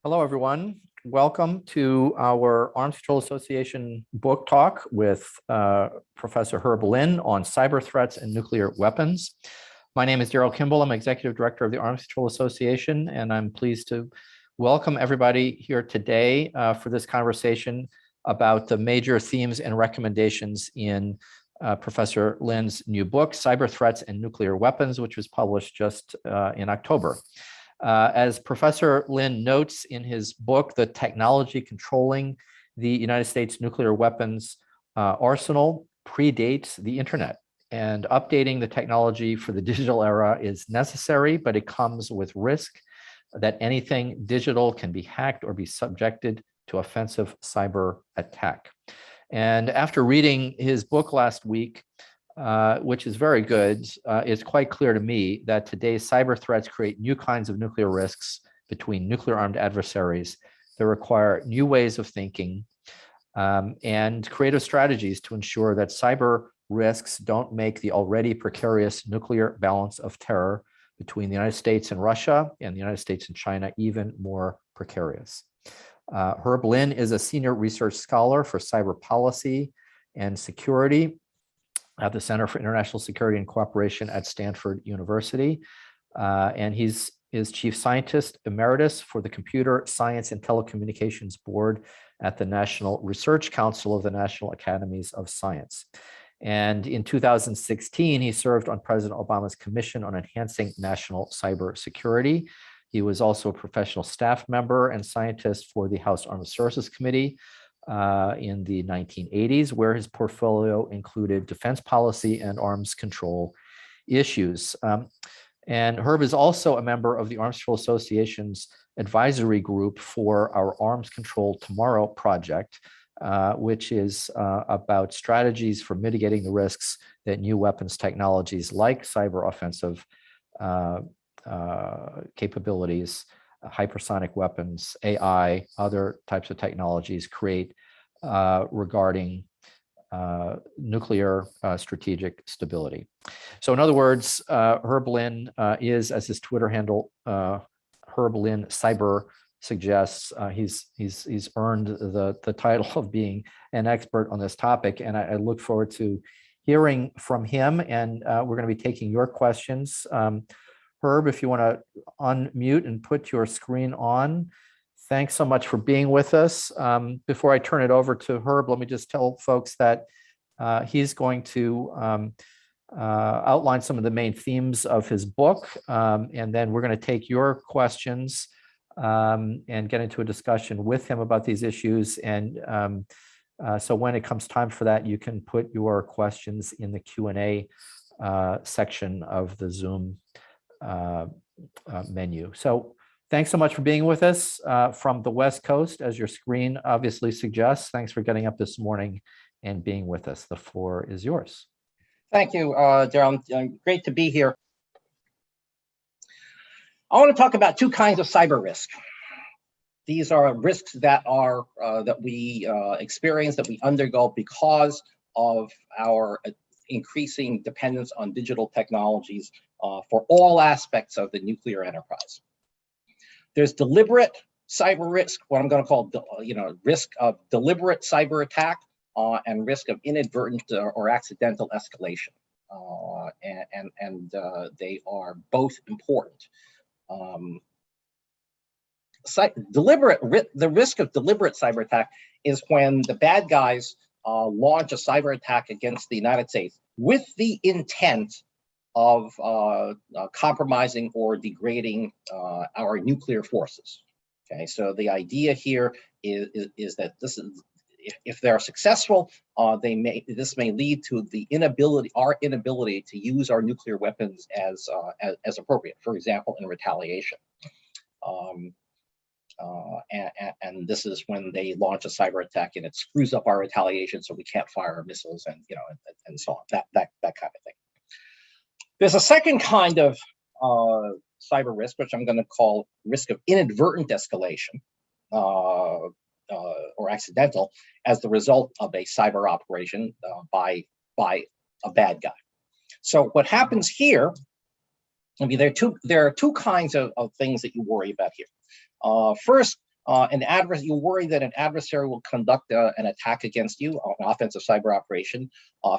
Hello, everyone. Welcome to our Arms Control Association book talk with Professor Herb Lin on cyber threats and nuclear weapons. My name is Daryl Kimball. I'm Executive Director of the Arms Control Association, and I'm pleased to welcome everybody here today for this conversation about the major themes and recommendations in Professor Lin's new book, Cyber Threats and Nuclear Weapons, which was published just in October. As Professor Lin notes in his book, the technology controlling the United States nuclear weapons arsenal predates the internet, and updating the technology for the digital era is necessary, but it comes with risk that anything digital can be hacked or be subjected to offensive cyber attack. And after reading his book last week, which is very good, it's quite clear to me that today's cyber threats create new kinds of nuclear risks between nuclear armed adversaries that require new ways of thinking and creative strategies to ensure that cyber risks don't make the already precarious nuclear balance of terror between the United States and Russia and the United States and China even more precarious. Herb Lin is a senior research scholar for cyber policy and security at the Center for International Security and Cooperation at Stanford University. And he's chief scientist emeritus for the Computer Science and Telecommunications Board at the National Research Council of the National Academies of Science. And in 2016, he served on President Obama's Commission on Enhancing National Cybersecurity. He was also a professional staff member and scientist for the House Armed Services Committee in the 1980s, where his portfolio included defense policy and arms control issues. And Herb is also a member of the Arms Control Association's advisory group for our Arms Control Tomorrow project, which is about strategies for mitigating the risks that new weapons technologies like cyber offensive capabilities, hypersonic weapons, AI, other types of technologies create regarding nuclear strategic stability. So in other words, Herb Lin is, as his Twitter handle, Herb Lin Cyber suggests, he's earned the title of being an expert on this topic. And I look forward to hearing from him. And we're going to be taking your questions. Herb, if you want to unmute and put your screen on. Thanks so much for being with us. Before I turn it over to Herb, let me just tell folks that he's going to outline some of the main themes of his book, and then we're going to take your questions and get into a discussion with him about these issues. And so when it comes time for that, you can put your questions in the Q&A section of the Zoom menu. So thanks so much for being with us from the West Coast, as your screen obviously suggests. Thanks for getting up this morning and being with us. The floor is yours. Thank you, Daryl. Great to be here. I want to talk about two kinds of cyber risk. These are risks that are that we experience, that we undergo because of our increasing dependence on digital technologies for all aspects of the nuclear enterprise. There's deliberate cyber risk, what I'm going to call, risk of deliberate cyber attack, and risk of inadvertent or accidental escalation, and they are both important. The risk of deliberate cyber attack is when the bad guys launch a cyber attack against the United States with the intent of compromising or degrading our nuclear forces. Okay, so the idea here is that this is, if they're successful, this may lead to our inability to use our nuclear weapons as appropriate. For example, in retaliation. And this is when they launch a cyber attack and it screws up our retaliation, so we can't fire our missiles and and so on. That kind of thing. There's a second kind of cyber risk, which I'm going to call risk of inadvertent escalation or accidental as the result of a cyber operation by a bad guy. So what happens here? I mean, there are two kinds of things that you worry about here. First, You worry that an adversary will conduct an attack against you, an offensive cyber operation,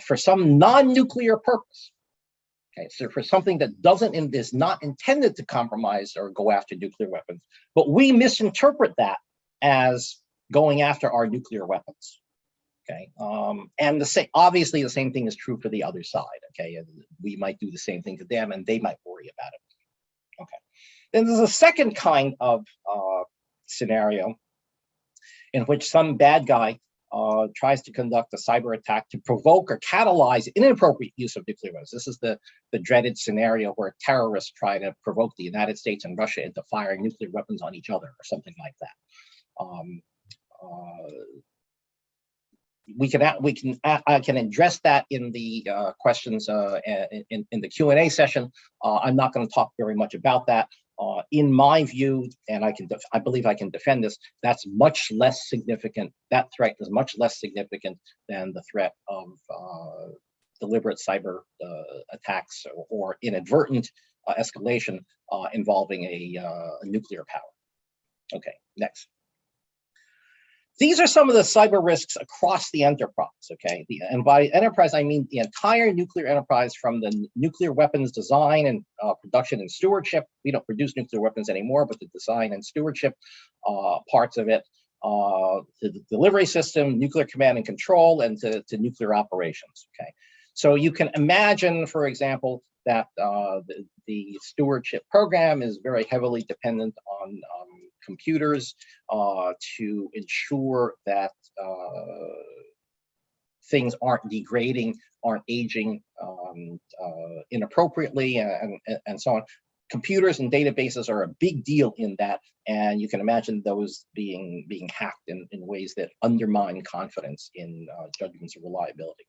for some non-nuclear purpose. Okay, so for something that is not intended to compromise or go after nuclear weapons, but we misinterpret that as going after our nuclear weapons. Okay, and obviously the same thing is true for the other side. Okay, and we might do the same thing to them, and they might worry about it. Okay, then there's a second kind of scenario in which some bad guy tries to conduct a cyber attack to provoke or catalyze inappropriate use of nuclear weapons. This is the dreaded scenario where terrorists try to provoke the United States and Russia into firing nuclear weapons on each other or something like that. I can address that in the questions in the Q&A session. I'm not going to talk very much about that. In my view, and I believe I can defend this, that's much less significant. That threat is much less significant than the threat of deliberate cyber attacks or inadvertent escalation involving a nuclear power. Okay, next. These are some of the cyber risks across the enterprise, okay? And by enterprise, I mean the entire nuclear enterprise, from the nuclear weapons design and production and stewardship. We don't produce nuclear weapons anymore, but the design and stewardship parts of it, the delivery system, nuclear command and control, and to nuclear operations, okay? So you can imagine, for example, that the stewardship program is very heavily dependent on computers to ensure that things aren't degrading, aren't aging inappropriately, and so on. Computers and databases are a big deal in that, and you can imagine those being hacked in ways that undermine confidence in judgments of reliability.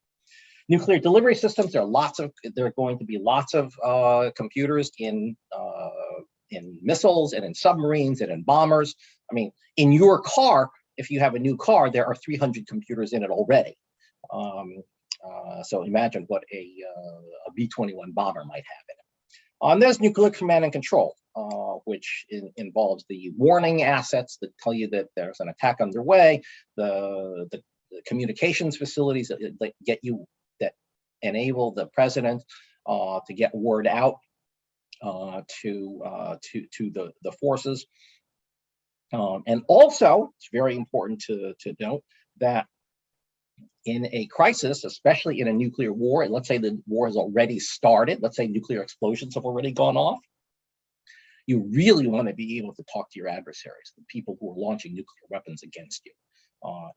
Nuclear delivery systems, there are going to be lots of computers in missiles and in submarines and in bombers. I mean, in your car, if you have a new car, there are 300 computers in it already. So imagine what a B-21 bomber might have in it. There's nuclear command and control, which involves the warning assets that tell you that there's an attack underway, the communications facilities that enable the president to get word out to the forces. And also, it's very important to note that in a crisis, especially in a nuclear war, and let's say the war has already started, let's say nuclear explosions have already gone off, you really want to be able to talk to your adversaries, the people who are launching nuclear weapons against you,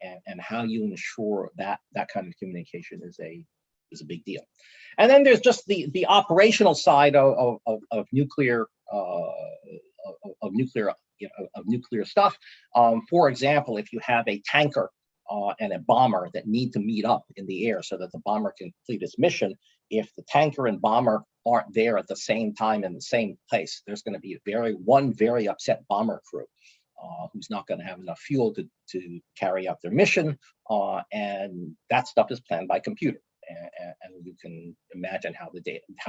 and how you ensure that kind of communication is a big deal. And then there's just the operational side of nuclear nuclear stuff. For example, if you have a tanker and a bomber that need to meet up in the air so that the bomber can complete its mission, if the tanker and bomber aren't there at the same time in the same place, there's going to be one very upset bomber crew who's not going to have enough fuel to carry out their mission, and that stuff is planned by computer. And you can imagine how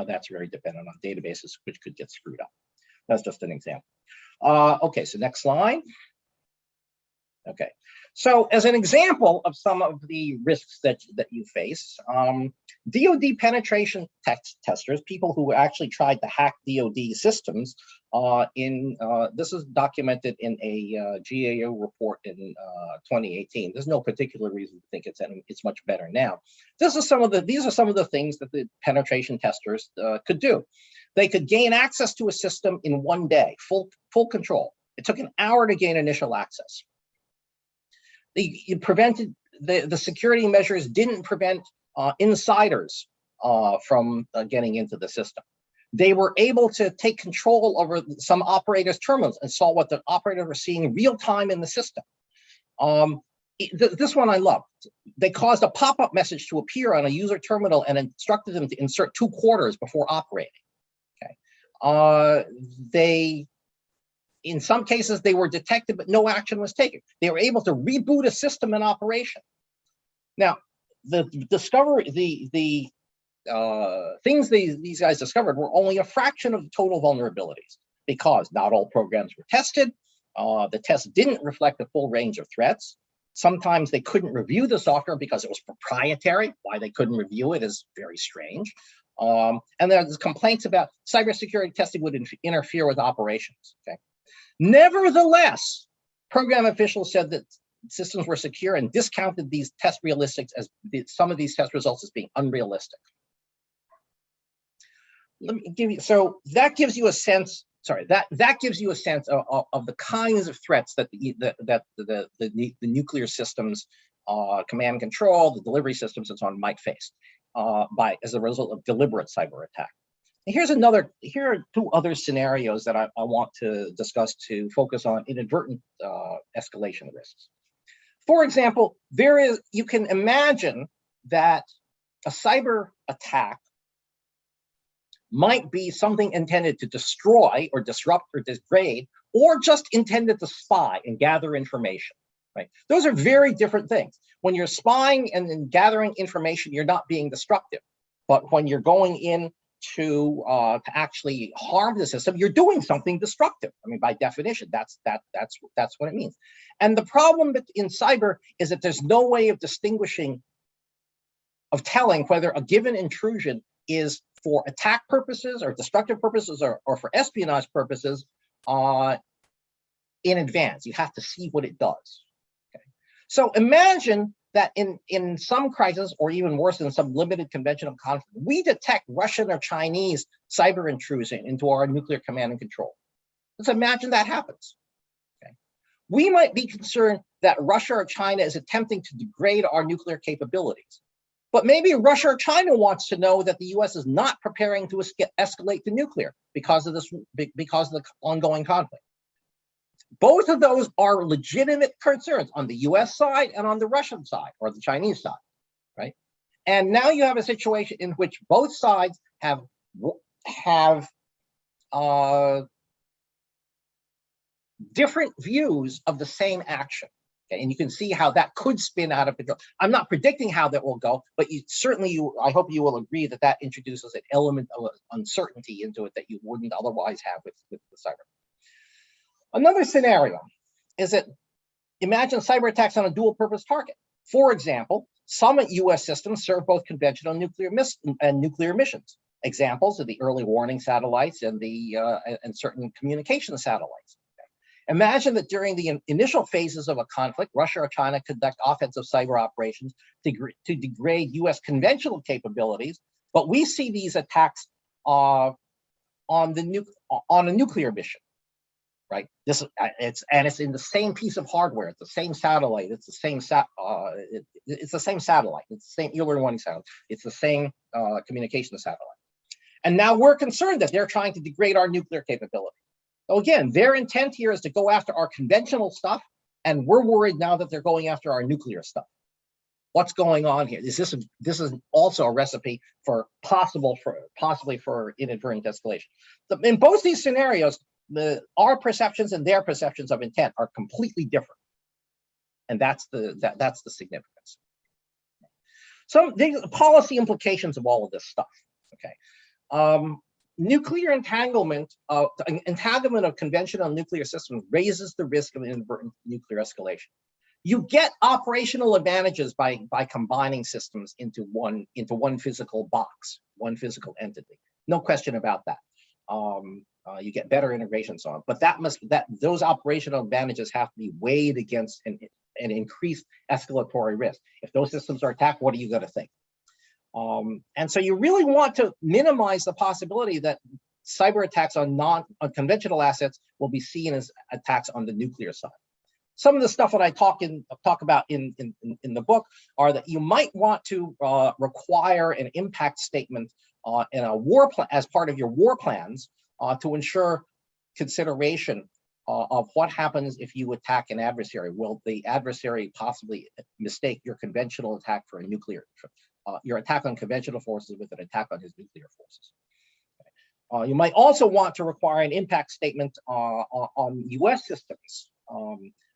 that's very dependent on databases, which could get screwed up. That's just an example. Okay, so next slide. Okay, so as an example of some of the risks that you face, DoD penetration testers, people who actually tried to hack DoD systems, this is documented in a GAO report in 2018. There's no particular reason to think it's much better now. These are some of the things that the penetration testers could do. They could gain access to a system in one day, full control. It took an hour to gain initial access. The security measures didn't prevent insiders from getting into the system. They were able to take control over some operators' terminals and saw what the operators were seeing real time in the system. This one I love. They caused a pop-up message to appear on a user terminal and instructed them to insert 2 quarters before operating. Okay. In some cases, they were detected, but no action was taken. They were able to reboot a system in operation. Now, the things these guys discovered were only a fraction of the total vulnerabilities, because not all programs were tested, The test didn't reflect the full range of threats. Sometimes they couldn't review the software because it was proprietary. Why they couldn't review it is very strange. And there's complaints about cybersecurity testing would interfere with operations. Okay. Nevertheless, program officials said that systems were secure and discounted these test realistics as some of these test results as being unrealistic. Let me give you, so that gives you a sense. Sorry, that gives you a sense of the kinds of threats that the nuclear systems, command and control, the delivery systems, and so on might face as a result of deliberate cyber attack. And here are two other scenarios that I want to discuss to focus on inadvertent escalation risks. For example, you can imagine that a cyber attack might be something intended to destroy or disrupt or degrade, or just intended to spy and gather information, right? Those are very different things. When you're spying and gathering information, you're not being destructive. But when you're going in to actually harm the system, you're doing something destructive. I mean, by definition, that's what it means. And the problem in cyber is that there's no way of telling whether a given intrusion is for attack purposes or destructive purposes or for espionage purposes in advance. You have to see what it does. Okay. So imagine that in some crisis, or even worse, in some limited conventional conflict, we detect Russian or Chinese cyber intrusion into our nuclear command and control. Let's imagine that happens. Okay. We might be concerned that Russia or China is attempting to degrade our nuclear capabilities. But maybe Russia or China wants to know that the US is not preparing to escalate to nuclear because of the ongoing conflict. Both of those are legitimate concerns on the US side and on the Russian side or the Chinese side, right? And now you have a situation in which both sides have different views of the same action. Okay, and you can see how that could spin out of control. I'm not predicting how that will go, but I hope you will agree that that introduces an element of uncertainty into it that you wouldn't otherwise have with the cyber. Another scenario is that imagine cyber attacks on a dual purpose target. For example, some US systems serve both conventional and nuclear missions. Examples are the early warning satellites and certain communication satellites. Imagine that during the initial phases of a conflict, Russia or China conduct offensive cyber operations to degrade US conventional capabilities, but we see these attacks on a nuclear mission, right? It's in the same piece of hardware, it's the same satellite, it's the same satellite, it's the same early warning satellite, it's the same communication satellite. And now we're concerned that they're trying to degrade our nuclear capability. So again, their intent here is to go after our conventional stuff, and we're worried now that they're going after our nuclear stuff. What's going on here? This is also a recipe for possibly for inadvertent escalation. So in both these scenarios, our perceptions and their perceptions of intent are completely different, and that's the significance. The policy implications of all of this stuff. Okay. Nuclear entanglement of conventional nuclear systems raises the risk of inadvertent nuclear escalation. You get operational advantages by combining systems into one physical box, one physical entity. No question about that. You get better integrations on, but those operational advantages have to be weighed against an increased escalatory risk. If those systems are attacked, what are you going to think? And so you really want to minimize the possibility that cyber attacks on conventional assets will be seen as attacks on the nuclear side. Some of the stuff that I talk about in the book are that you might want to require an impact statement in a war plan as part of your war plans to ensure consideration of what happens if you attack an adversary. Will the adversary possibly mistake your conventional attack for a nuclear? Your attack on conventional forces with an attack on his nuclear forces. Okay. You might also want to require an impact statement on U.S. systems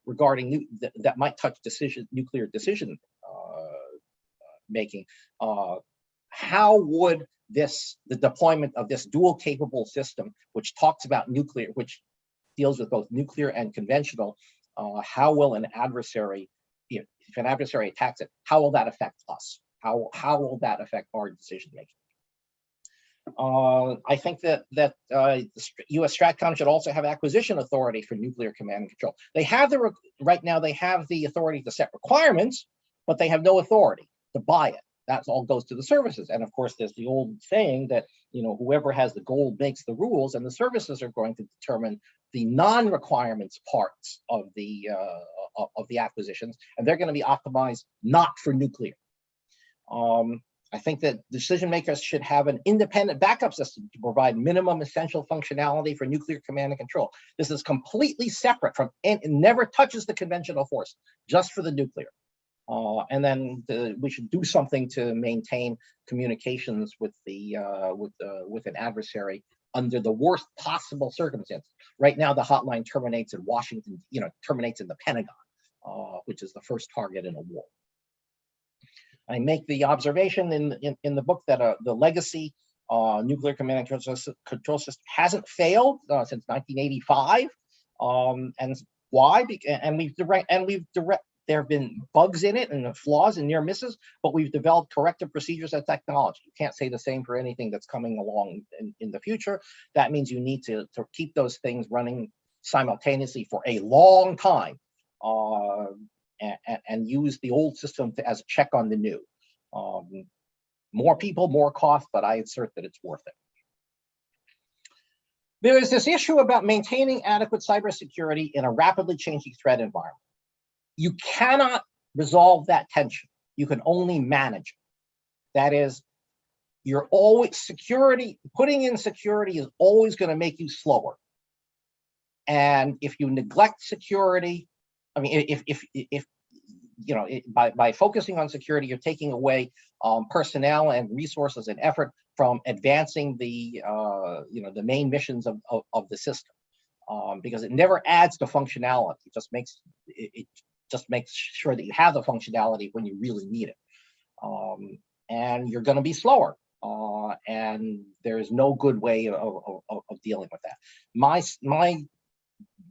regarding that might touch nuclear decision making. How would the deployment of this dual capable system, which talks about nuclear, which deals with both nuclear and conventional. How will an adversary, if an adversary attacks it, how will that affect us? How will that affect our decision making? I think that the U.S. Stratcom should also have acquisition authority for nuclear command and control. They have right now they have the authority to set requirements, but they have no authority to buy it. That all goes to the services. And of course, there's the old saying that, you know, whoever has the gold makes the rules, and the services are going to determine the non-requirements parts of the acquisitions, and they're going to be optimized not for nuclear. I think that decision makers should have an independent backup system to provide minimum essential functionality for nuclear command and control. This is completely separate from, and it never touches the conventional force, just for the nuclear. And then we should do something to maintain communications with with an adversary under the worst possible circumstances. Right now, the hotline terminates in Washington, terminates in the Pentagon, which is the first target in a war. I make the observation in the book that the legacy nuclear command and control system hasn't failed since 1985, and why? There have been bugs in it and flaws and near misses, but we've developed corrective procedures and technology. You can't say the same for anything that's coming along in the future. That means you need to keep those things running simultaneously for a long time, and use the old system as a check on the new. More people, more cost, but I assert that it's worth it. There is this issue about maintaining adequate cybersecurity in a rapidly changing threat environment. You cannot resolve that tension. You can only manage it. That is, you're always putting in security is always going to make you slower. And if you neglect security, I mean, if by focusing on security, you're taking away personnel and resources and effort from advancing the main missions of the system, because it never adds to functionality. It just makes sure that you have the functionality when you really need it, and you're going to be slower. And there's no good way of dealing with that.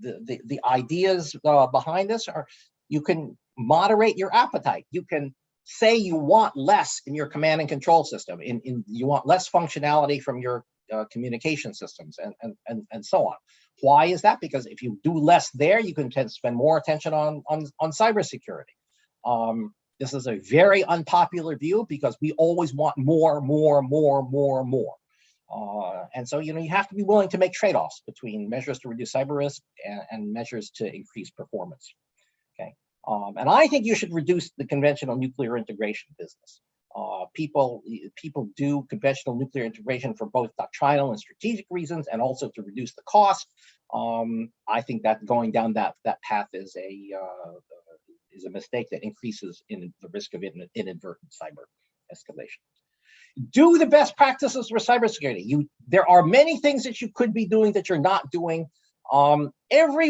The ideas behind this are: you can moderate your appetite. You can say you want less in your command and control system. You want less functionality from your communication systems and so on. Why is that? Because if you do less there, you can tend to spend more attention on cybersecurity. This is a very unpopular view because we always want more. And so, you have to be willing to make trade-offs between measures to reduce cyber risk and measures to increase performance. Okay. And I think you should reduce the conventional nuclear integration business. People do conventional nuclear integration for both doctrinal and strategic reasons, and also to reduce the cost. I think that going down that path is a mistake that increases in the risk of inadvertent cyber escalation. Do the best practices for cybersecurity. There are many things that you could be doing that you're not doing. Every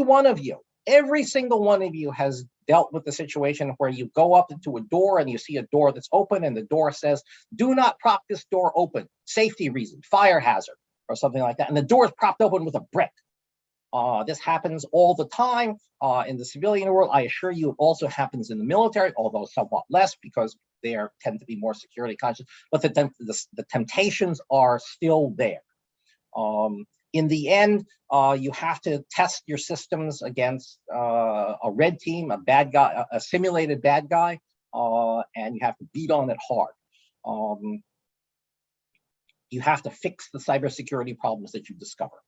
single one of you has dealt with the situation where you go up into a door and you see a door that's open and the door says, "Do not prop this door open, safety reason, fire hazard," or something like that. And the door is propped open with a brick. This happens all the time in the civilian world. I assure you it also happens in the military, although somewhat less because they tend to be more security conscious, but the temptations are still there. In the end, you have to test your systems against a red team, a bad guy, a simulated bad guy, and you have to beat on it hard. You have to fix the cybersecurity problems that you discover.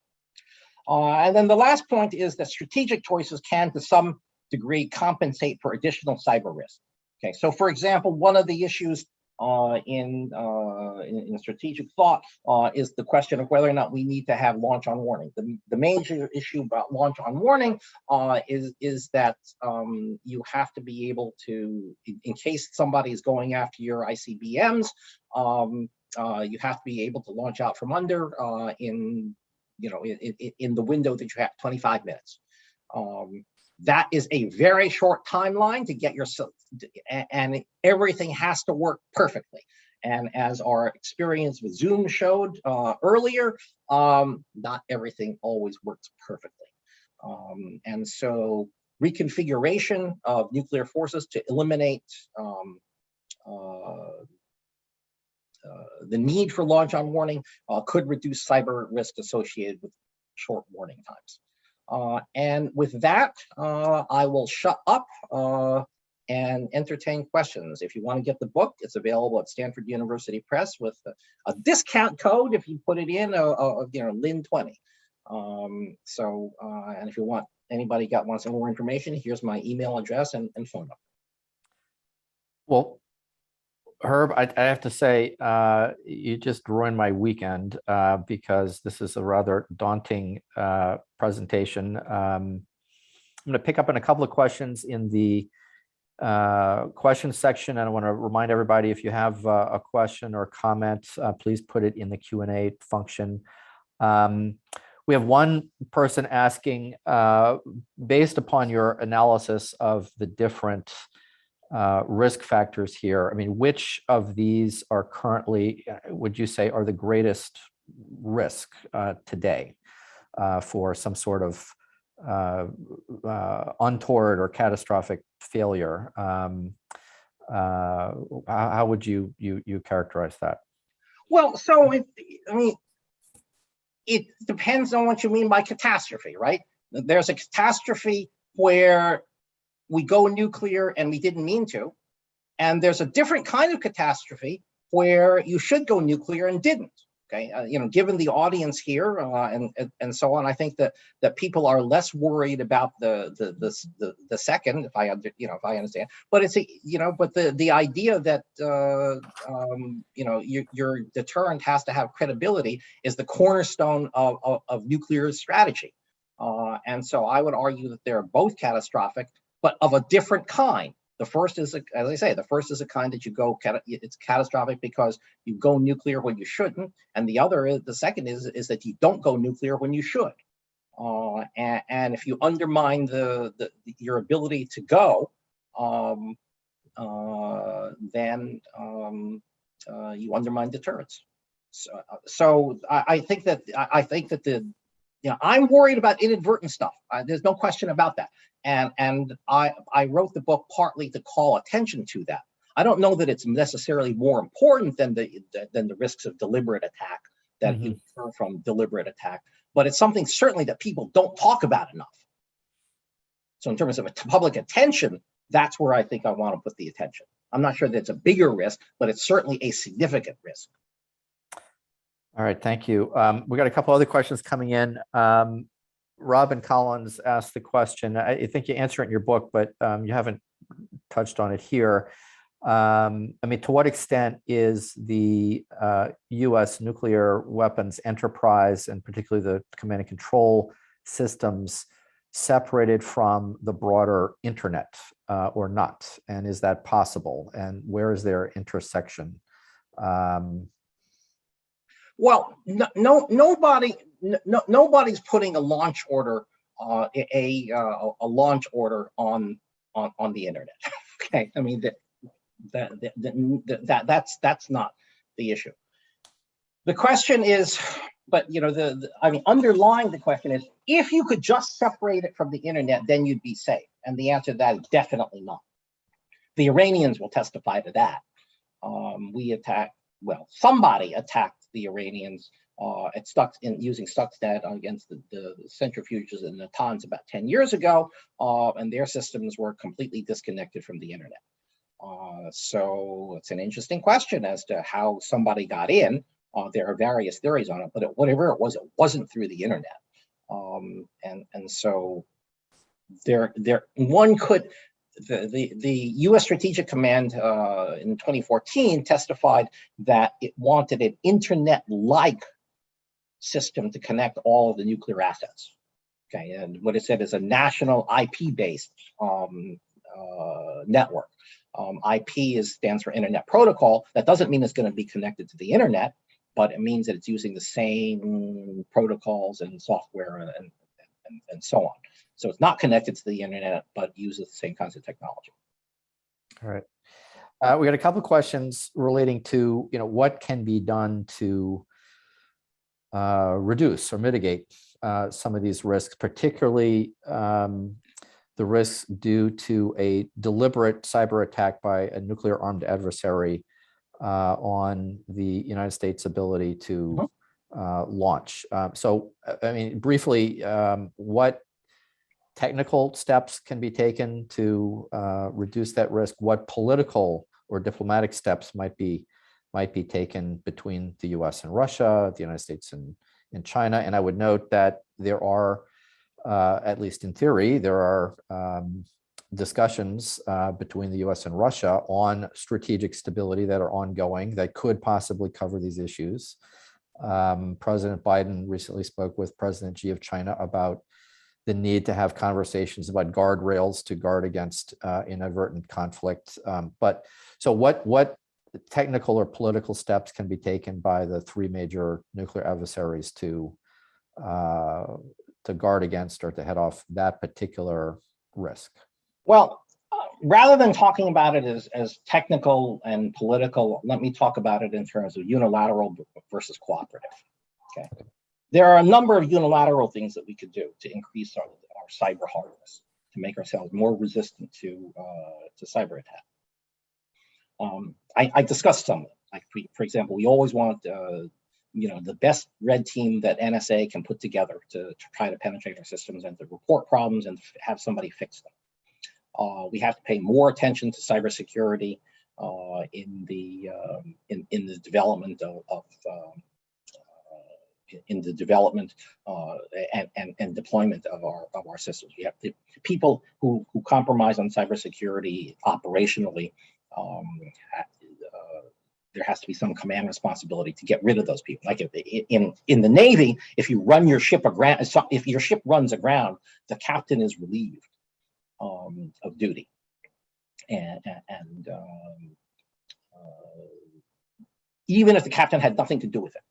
And then the last point is that strategic choices can, to some degree, compensate for additional cyber risk. Okay, so for example, one of the issues in strategic thought is the question of whether or not we need to have launch on warning. The major issue about launch on warning is that you have to be able to, in case somebody is going after your ICBMs, you have to be able to launch out from under in the window that you have, 25 minutes. That is a very short timeline to get yourself, and everything has to work perfectly. And as our experience with Zoom showed earlier, not everything always works perfectly. And so reconfiguration of nuclear forces to eliminate the need for launch on warning could reduce cyber risk associated with short warning times. And with that, I will shut up and entertain questions. If you want to get the book, it's available at Stanford University Press with a discount code if you put it in, LIN20. And if you want, anybody wants some more information, here's my email address and phone number. Well, Herb, I have to say, you just ruined my weekend because this is a rather daunting presentation. I'm going to pick up on a couple of questions in the question section, and I want to remind everybody, if you have a question or comment, please put it in the Q&A function. We have one person asking, based upon your analysis of the different risk factors here, I mean, which of these are currently, would you say, are the greatest risk today for some sort of untoward or catastrophic failure? How would you characterize that? Well, so it depends on what you mean by catastrophe, right? There's a catastrophe where we go nuclear and we didn't mean to. And there's a different kind of catastrophe where you should go nuclear and didn't. Okay, given the audience here and so on, I think that people are less worried about the second, if I understand. But it's but the idea that your deterrent has to have credibility is the cornerstone of nuclear strategy. And so I would argue that they're both catastrophic, but of a different kind. The first is, as I say, the first is a kind that it's catastrophic because you go nuclear when you shouldn't, and the second is that you don't go nuclear when you should. And if you undermine your ability to go, then you undermine deterrence. So I think that I'm worried about inadvertent stuff. There's no question about that. And I wrote the book partly to call attention to that. I don't know that it's necessarily more important than the risks of deliberate attack that infer from deliberate attack, but it's something certainly that people don't talk about enough. So in terms of public attention, that's where I think I want to put the attention. I'm not sure that it's a bigger risk, but it's certainly a significant risk. All right, thank you. We got a couple other questions coming in. Robin Collins asked the question, I think you answer it in your book, but you haven't touched on it here. I mean, to what extent is the US nuclear weapons enterprise, and particularly the command and control systems, separated from the broader internet or not? And is that possible? And where is their intersection? Well, nobody's putting a launch order, a launch order on the internet. Okay, I mean that's not the issue. The question is, but underlying the question is, if you could just separate it from the internet, then you'd be safe. And the answer to that is definitely not. The Iranians will testify to that. Somebody attacked the Iranians using Stuxnet against the centrifuges and Natanz about 10 years ago, and their systems were completely disconnected from the internet. So it's an interesting question as to how somebody got in. There are various theories on it, but whatever it wasn't through the internet. And so one could. The U.S. Strategic Command in 2014 testified that it wanted an internet-like system to connect all of the nuclear assets. Okay, and what it said is a national IP-based network. IP stands for Internet Protocol. That doesn't mean it's going to be connected to the internet, but it means that it's using the same protocols and software and so on. So it's not connected to the internet, but uses the same kinds of technology. All right. We got a couple of questions relating to what can be done to reduce or mitigate some of these risks, particularly the risks due to a deliberate cyber attack by a nuclear armed adversary on the United States' ability to launch. So, I mean, briefly, what technical steps can be taken to reduce that risk? What political or diplomatic steps might be taken between the U.S. and Russia, the United States and China? And I would note that there are, at least in theory, there are discussions between the U.S. and Russia on strategic stability that are ongoing that could possibly cover these issues. President Biden recently spoke with President Xi of China about the need to have conversations about guardrails to guard against inadvertent conflict. But so what technical or political steps can be taken by the three major nuclear adversaries to guard against or to head off that particular risk? Well, rather than talking about it as technical and political, let me talk about it in terms of unilateral versus cooperative. Okay. There are a number of unilateral things that we could do to increase our cyber hardness, to make ourselves more resistant to cyber attack. I discussed some of them. Like, for example, we always want the best red team that NSA can put together to try to penetrate our systems and to report problems and have somebody fix them. We have to pay more attention to cybersecurity in the development and deployment of our systems. We have the people who compromise on cybersecurity operationally. There has to be some command responsibility to get rid of those people. Like in the Navy, if you run your ship aground, if your ship runs aground, the captain is relieved of duty, and even if the captain had nothing to do with it.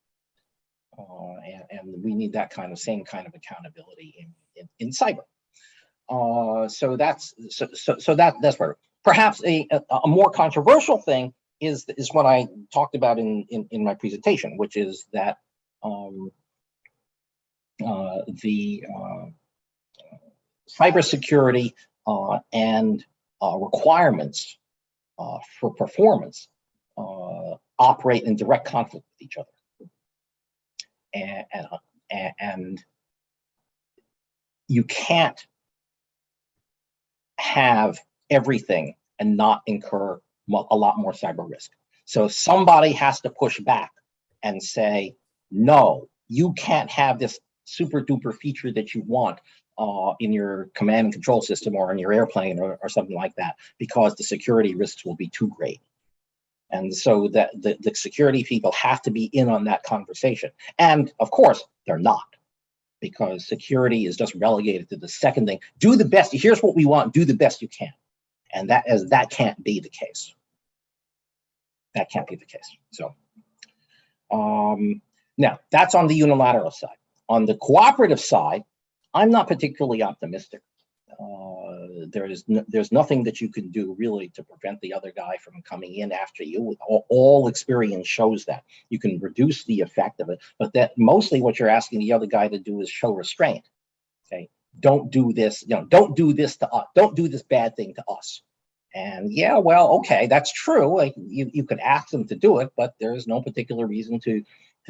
And we need that same kind of accountability in cyber. So that's where perhaps a more controversial thing is what I talked about in my presentation, which is that the cybersecurity and requirements for performance operate in direct conflict with each other. And you can't have everything and not incur a lot more cyber risk. So somebody has to push back and say, no, you can't have this super duper feature that you want in your command and control system or in your airplane or something like that, because the security risks will be too great. And so that the security people have to be in on that conversation. And of course, they're not, because security is just relegated to the second thing. Do the best. Here's what we want. Do the best you can. And that can't be the case. That can't be the case. So now that's on the unilateral side. On the cooperative side, I'm not particularly optimistic. There's nothing that you can do really to prevent the other guy from coming in after you. All experience shows that you can reduce the effect of it, but that mostly what you're asking the other guy to do is show restraint. Okay, don't do this. Don't do this to us. Don't do this bad thing to us. And yeah, well, okay, that's true. Like you could ask them to do it, but there's no particular reason to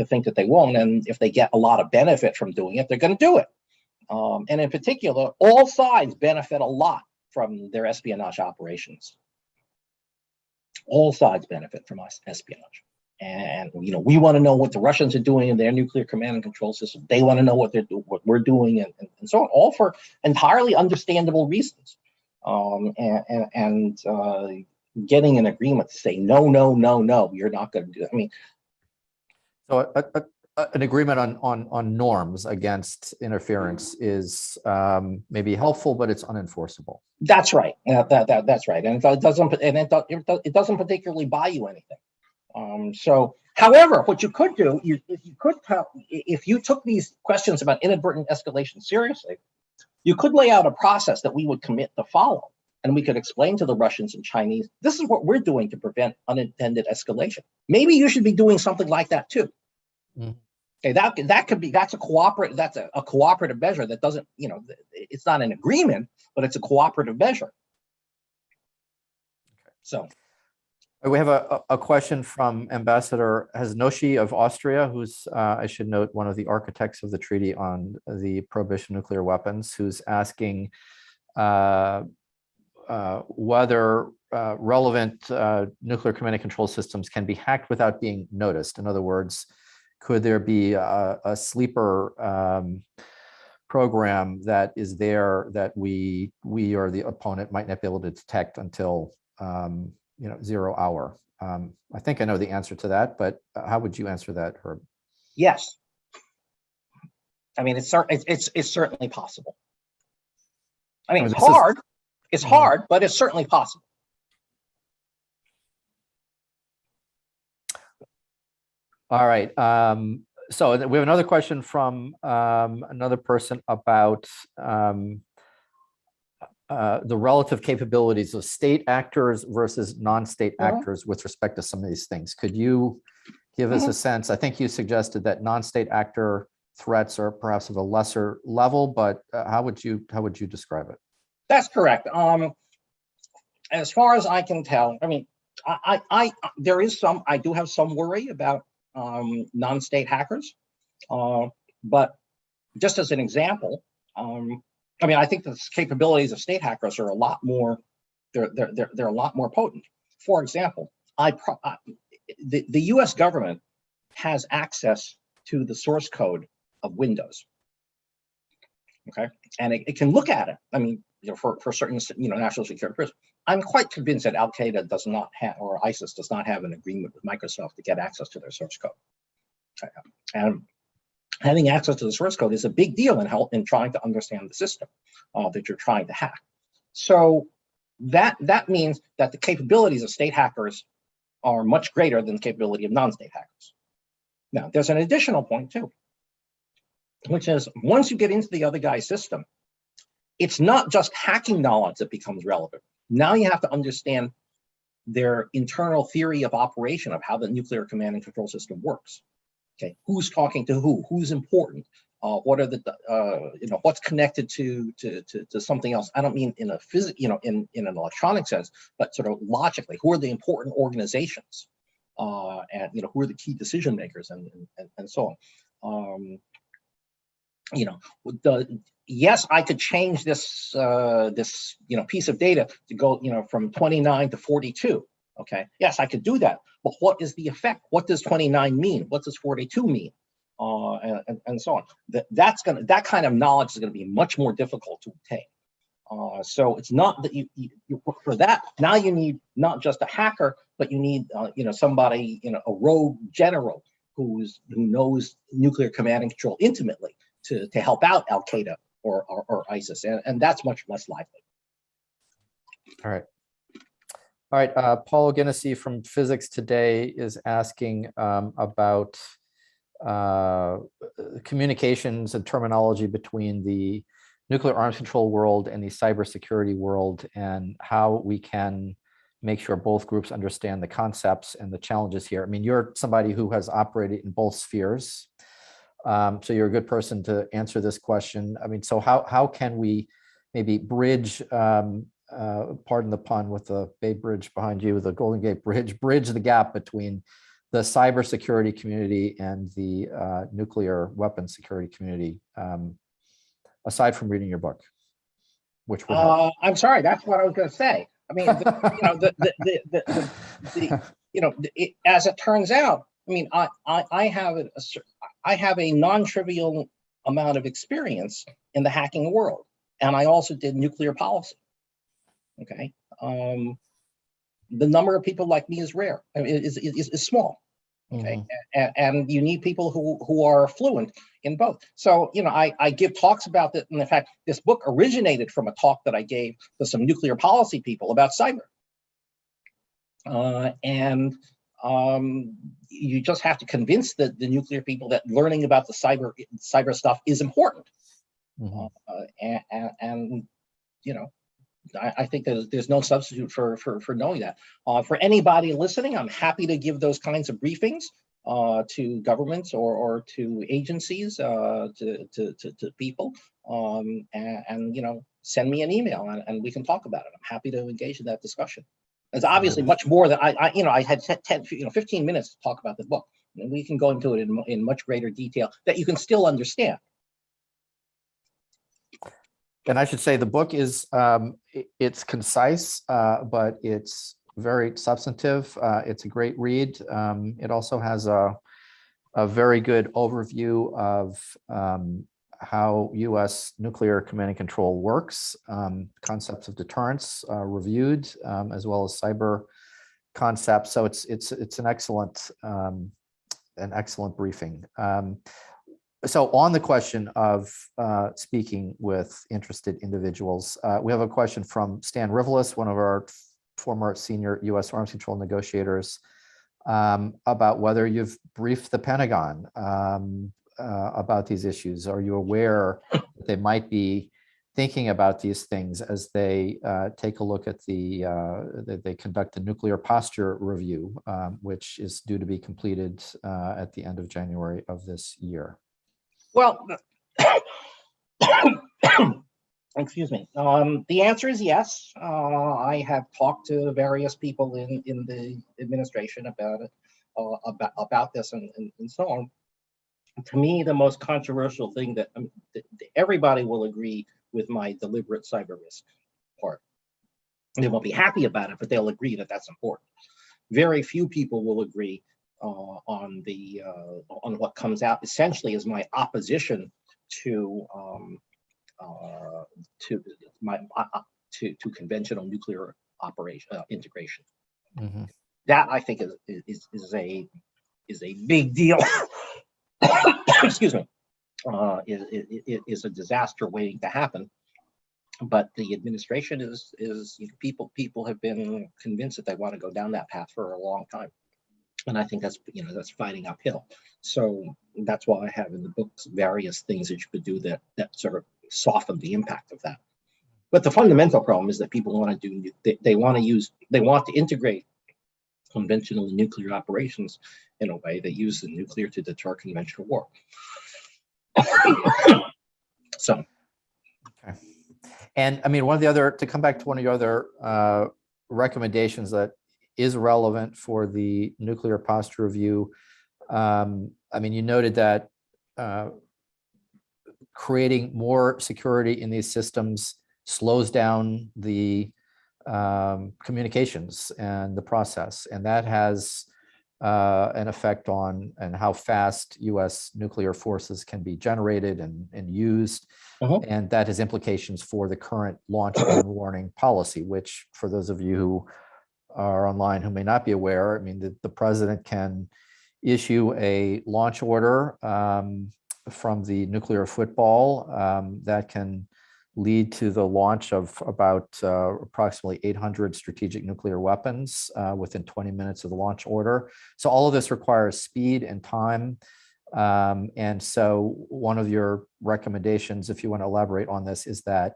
think that they won't. And if they get a lot of benefit from doing it, they're going to do it. And in particular, all sides benefit a lot from their espionage operations. All sides benefit from espionage. And we want to know what the Russians are doing in their nuclear command and control system. They want to know what we're doing, and so on, all for entirely understandable reasons. And getting an agreement to say no, you're not going to do it. I mean, so an agreement on norms against interference is maybe helpful, but it's unenforceable. That's right. That's right, and it doesn't particularly buy you anything. So, however, what you could do, if you took these questions about inadvertent escalation seriously, you could lay out a process that we would commit to follow, and we could explain to the Russians and Chinese, this is what we're doing to prevent unintended escalation. Maybe you should be doing something like that too. Mm. Okay, that's a cooperative measure that doesn't, it's not an agreement, but it's a cooperative measure. So we have a question from Ambassador Hasnoshi of Austria, who's, I should note, one of the architects of the treaty on the prohibition of nuclear weapons, who's asking whether relevant nuclear command and control systems can be hacked without being noticed. In other words, could there be a sleeper program that is there that we or the opponent might not be able to detect until 0 hour? I think I know the answer to that, but how would you answer that, Herb? Yes. I mean, it's certainly possible. I mean, it's hard. It's hard, but it's certainly possible. All right. So we have another question from another person about the relative capabilities of state actors versus non-state actors with respect to some of these things. Could you give us a sense? I think you suggested that non-state actor threats are perhaps of a lesser level, but how would you describe it? That's correct. As far as I can tell, I mean, I do have some worry about non-state hackers, but just as an example, I mean, I think the capabilities of state hackers are a lot more. They're a lot more potent. For example, the U.S. government has access to the source code of Windows. Okay, and it can look at it. I mean, for certain national security purposes. I'm quite convinced that Al Qaeda does not have, or ISIS does not have, an agreement with Microsoft to get access to their source code. Okay. And having access to the source code is a big deal in trying to understand the system that you're trying to hack. So that means that the capabilities of state hackers are much greater than the capability of non-state hackers. Now, there's an additional point too, which is once you get into the other guy's system, it's not just hacking knowledge that becomes relevant. Now you have to understand their internal theory of operation of how the nuclear command and control system works. Okay, who's talking to who? Who's important? What are the what's connected to something else? I don't mean in a in an electronic sense, but sort of logically. Who are the important organizations? And who are the key decision makers and so on. Yes, I could change this piece of data to go from 29 to 42. Okay, yes, I could do that. But what is the effect? What does 29 mean? What does 42 mean? And so on. That kind of knowledge is going to be much more difficult to obtain. So it's not that you for that now you need not just a hacker, but you need somebody, a rogue general who knows nuclear command and control intimately to help out Al Qaeda or ISIS, and that's much less likely. All right. Paul O'Ginnessy from Physics Today is asking about communications and terminology between the nuclear arms control world and the cybersecurity world, and how we can make sure both groups understand the concepts and the challenges here. I mean, you're somebody who has operated in both spheres. So you're a good person to answer this question. I mean, so how can we maybe bridge, pardon the pun with the Bay Bridge behind you, the Golden Gate Bridge, bridge the gap between the cybersecurity community and the nuclear weapons security community, aside from reading your book, which would help. I'm sorry, that's what I was going to say. I mean, as it turns out, I mean, I have a non-trivial amount of experience in the hacking world, and I also did nuclear policy. Okay, the number of people like me is rare. I mean, is small. Okay, and you need people who are fluent in both. So I give talks about that, and in fact, this book originated from a talk that I gave to some nuclear policy people about cyber. You just have to convince the nuclear people that learning about the cyber stuff is important. I think there's no substitute for knowing that. For anybody listening, I'm happy to give those kinds of briefings to governments or to agencies, to people, and send me an email and we can talk about it. I'm happy to engage in that discussion. It's obviously much more than I had 10, 15 minutes to talk about the book, and we can go into it in much greater detail that you can still understand. And I should say the book is it's concise, but it's very substantive. It's a great read. It also has a very good overview of how U.S. nuclear command and control works, concepts of deterrence reviewed, as well as cyber concepts. So it's an excellent briefing. So on the question of speaking with interested individuals, we have a question from Stan Rivelis, one of our former senior U.S. arms control negotiators, about whether you've briefed the Pentagon about these issues. Are you aware that they might be thinking about these things as they take a look at they conduct a nuclear posture review, which is due to be completed at the end of January of this year? Well, excuse me. The answer is yes. I have talked to various people in the administration about it, about this, and so on. To me, the most controversial thing that everybody will agree with my deliberate cyber risk part. They won't be happy about it, but they'll agree that that's important. Very few people will agree on what comes out essentially as my opposition to conventional nuclear integration. Mm-hmm. That I think is a big deal. Excuse me. Is a disaster waiting to happen. But the administration is people have been convinced that they want to go down that path for a long time. And I think that's fighting uphill. So that's why I have in the books various things that you could do that sort of soften the impact of that. But the fundamental problem is that people want to do they want to integrate conventional nuclear operations in a way that uses nuclear to deter conventional war. So. Okay. And I mean, to come back to one of your other recommendations that is relevant for the nuclear posture review. I mean, you noted that creating more security in these systems slows down the communications and the process, and that has an effect on how fast U.S. nuclear forces can be generated and used. Uh-huh. And that has implications for the current launch on warning policy, which for those of you who are online who may not be aware, I mean, the president can issue a launch order from the nuclear football that can lead to the launch of about approximately 800 strategic nuclear weapons within 20 minutes of the launch order. So all of this requires speed and time. And so one of your recommendations, if you want to elaborate on this, is that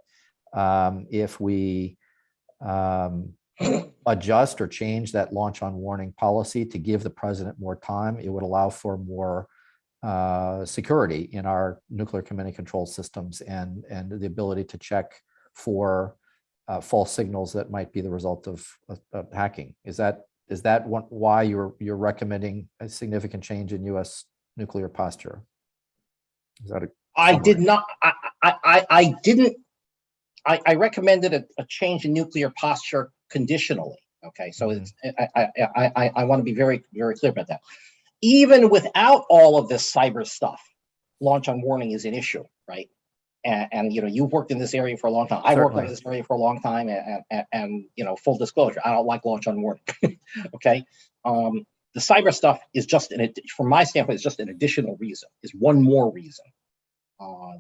if we adjust or change that launch on warning policy to give the president more time, it would allow for more security in our nuclear command and control systems and the ability to check for false signals that might be the result of hacking. Is that why you're recommending a significant change in U.S. nuclear posture? Is that I did not. I didn't. I recommended a change in nuclear posture conditionally. Okay, so it's I want to be very, very clear about that. Even without all of this cyber stuff, launch on warning is an issue, right? And you've worked in this area for a long time. I've worked in this area for a long time, and full disclosure, I don't like launch on warning. Okay, the cyber stuff is just from my standpoint, it's just an additional reason. It's one more reason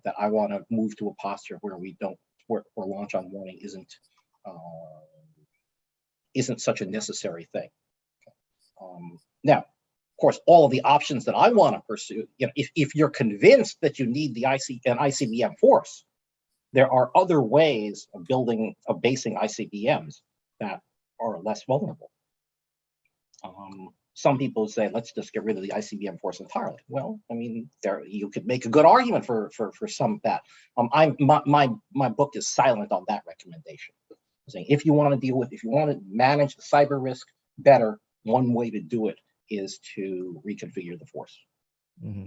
that I want to move to a posture where where launch on warning isn't such a necessary thing. Now, of course, all of the options that I want to pursue, if you're convinced that you need an ICBM force, there are other ways of basing ICBMs that are less vulnerable. Some people say, let's just get rid of the ICBM force entirely. Well, I mean, you could make a good argument for some of that. My book is silent on that recommendation. Saying if you want to manage the cyber risk better, one way to do it is to reconfigure the force. Mm-hmm.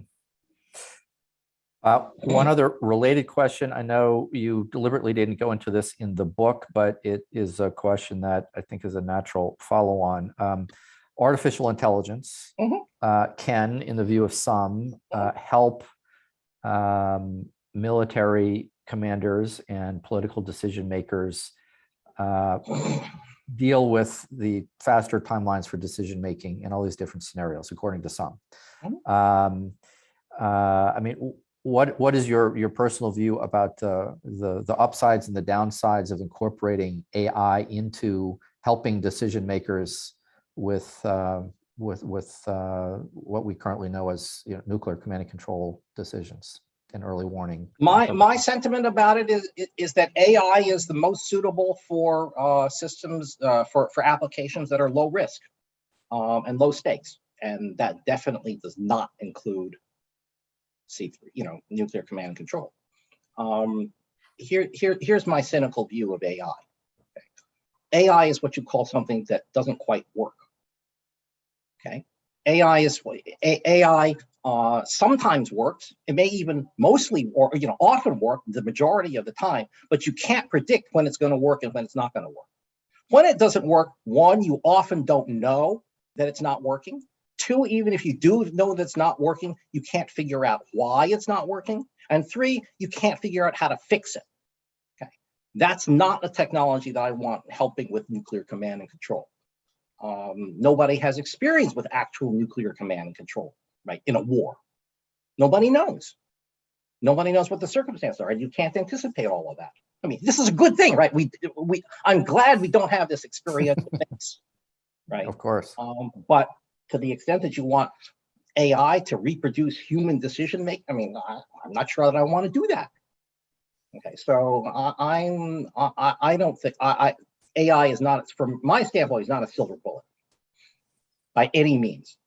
One other related question. I know you deliberately didn't go into this in the book, but it is a question that I think is a natural follow-on. Artificial intelligence can, in the view of some, help military commanders and political decision makers deal with the faster timelines for decision making in all these different scenarios, according to some. I mean, what is your personal view about the upsides and the downsides of incorporating AI into helping decision makers with what we currently know as nuclear command and control decisions and early warning? My sentiment about it is that AI is the most suitable for systems for applications that are low risk and low stakes, and that definitely does not include nuclear command and control. Here's my cynical view of AI. Okay. AI is what you call something that doesn't quite work. Okay, AI sometimes works. It may even mostly or often work the majority of the time, but you can't predict when it's going to work and when it's not going to work. When it doesn't work, one, you often don't know that it's not working. Two, even if you do know that it's not working, you can't figure out why it's not working. And three, you can't figure out how to fix it. Okay, that's not a technology that I want helping with nuclear command and control. Nobody has experience with actual nuclear command and control, right, in a war. Nobody knows. Nobody knows what the circumstances are, and you can't anticipate all of that. I mean, this is a good thing, right? I'm glad we don't have this experiential base, right? Of course. But to the extent that you want AI to reproduce human decision making, I mean, I'm not sure that I want to do that. Okay, so I don't think AI is not, from my standpoint, is not a silver bullet by any means.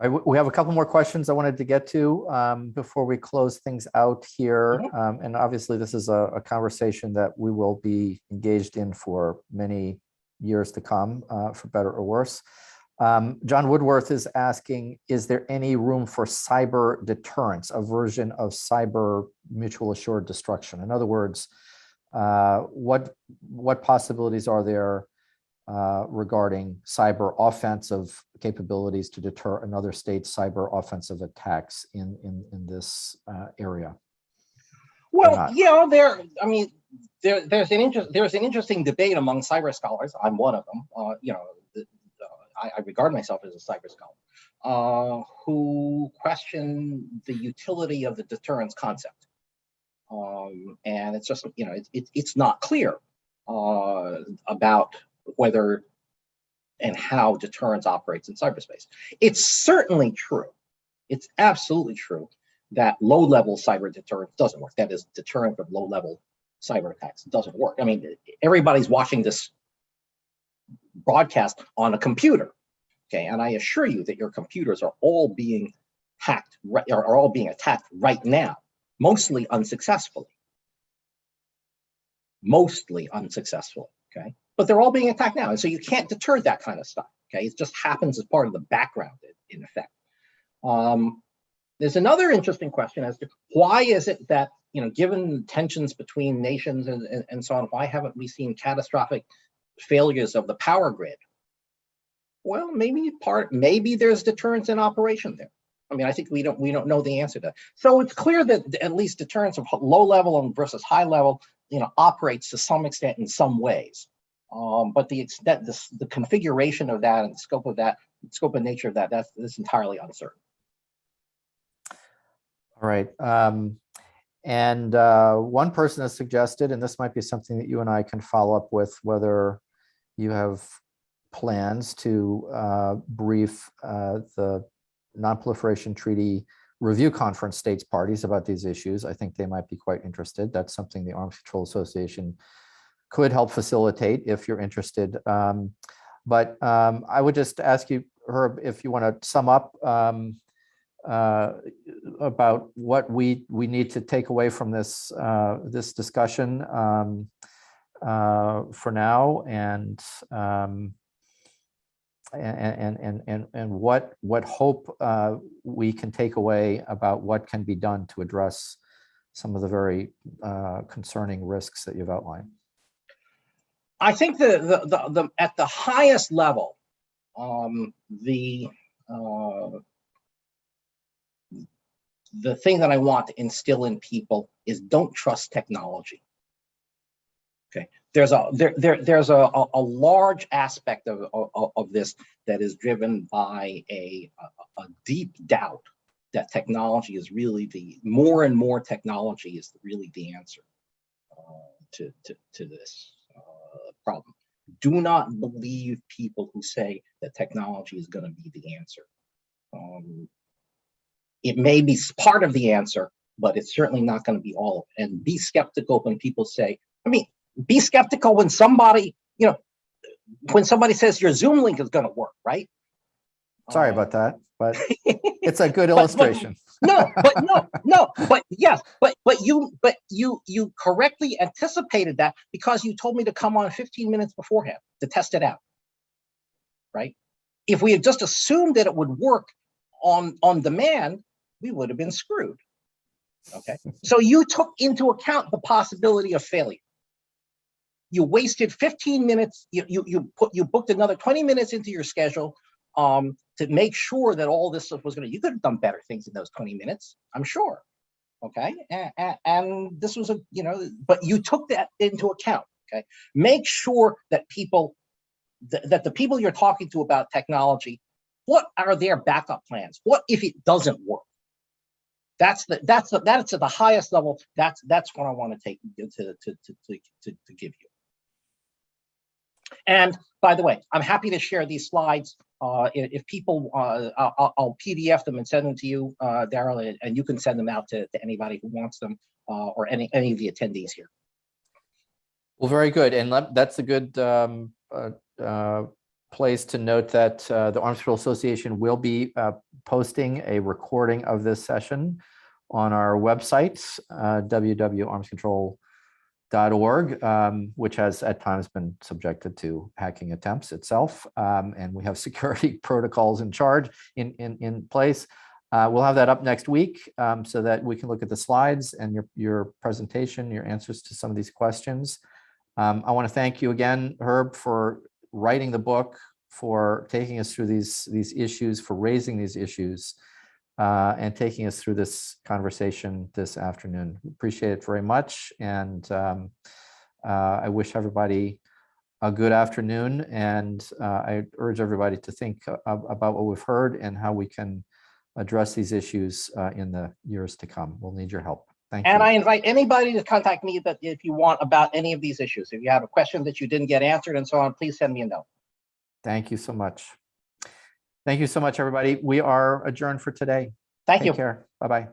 We have a couple more questions I wanted to get to before we close things out here. And obviously, this is a conversation that we will be engaged in for many years to come, for better or worse. John Woodworth is asking, is there any room for cyber deterrence, a version of cyber mutual assured destruction? In other words, what possibilities are there regarding cyber offensive capabilities to deter another state's cyber offensive attacks in this area? Well, there's an interesting debate among cyber scholars. I'm one of them. I regard myself as a cyber scholar who question the utility of the deterrence concept. And it's just, it's not clear about whether and how deterrence operates in cyberspace. It's certainly true. It's absolutely true that low-level cyber deterrence doesn't work. That is, deterrence of low-level cyber attacks doesn't work. I mean, everybody's watching this broadcast on a computer, okay? And I assure you that your computers are all being hacked, are all being attacked right now, mostly unsuccessfully. Okay? But they're all being attacked now, and so you can't deter that kind of stuff, okay? It just happens as part of the background, in effect. There's another interesting question as to why is it that, given tensions between nations and so on, why haven't we seen catastrophic failures of the power grid? Well, maybe there's deterrence in operation there. I mean, I think we don't know the answer to that. So it's clear that at least deterrence of low level versus high level, operates to some extent in some ways. But the extent, the configuration of that and the scope and nature of that, that's entirely uncertain. All right. And one person has suggested, and this might be something that you and I can follow up with, whether you have plans to brief the Non-Proliferation Treaty Review Conference states parties about these issues. I think they might be quite interested. That's something the Arms Control Association could help facilitate if you're interested. But I would just ask you, Herb, if you want to sum up about what we need to take away from this this discussion for now, and what hope we can take away about what can be done to address some of the very concerning risks that you've outlined. I think the at the highest level, the thing that I want to instill in people is don't trust technology. Okay, there's a large aspect of this that is driven by a deep doubt that technology is really more and more technology is really the answer to this problem. Do not believe people who say that technology is going to be the answer. It may be part of the answer, but it's certainly not going to be all of it. And be skeptical when people say, be skeptical when somebody, when somebody says your Zoom link is going to work, right? Sorry about that, but it's a good illustration. But yes, but you correctly anticipated that because you told me to come on 15 minutes beforehand to test it out, right? If we had just assumed that it would work on demand, we would have been screwed. Okay, so you took into account the possibility of failure. You wasted 15 minutes. You booked another 20 minutes into your schedule to make sure that all this stuff was going to. You could have done better things in those 20 minutes, I'm sure. Okay, and this was but you took that into account. Okay, make sure that that the people you're talking to about technology, what are their backup plans? What if it doesn't work? That's at the highest level. That's what I want to take to give you. And by the way, I'm happy to share these slides. If people, I'll PDF them and send them to you, Daryl, and you can send them out to anybody who wants them, or any of the attendees here. Well, very good. And that's a good place to note that the Arms Control Association will be posting a recording of this session on our website, www.armscontrol.org, which has at times been subjected to hacking attempts itself. And we have security protocols in place. We'll have that up next week so that we can look at the slides and your presentation, your answers to some of these questions. I want to thank you again, Herb, for writing the book, for taking us through these issues, for raising these issues, and taking us through this conversation this afternoon. Appreciate it very much. And I wish everybody a good afternoon. And I urge everybody to think about what we've heard and how we can address these issues in the years to come. We'll need your help. Thank you. And I invite anybody to contact me if you want about any of these issues. If you have a question that you didn't get answered and so on, please send me a note. Thank you so much. Thank you so much, everybody. We are adjourned for today. Thank you. Take care. Bye-bye.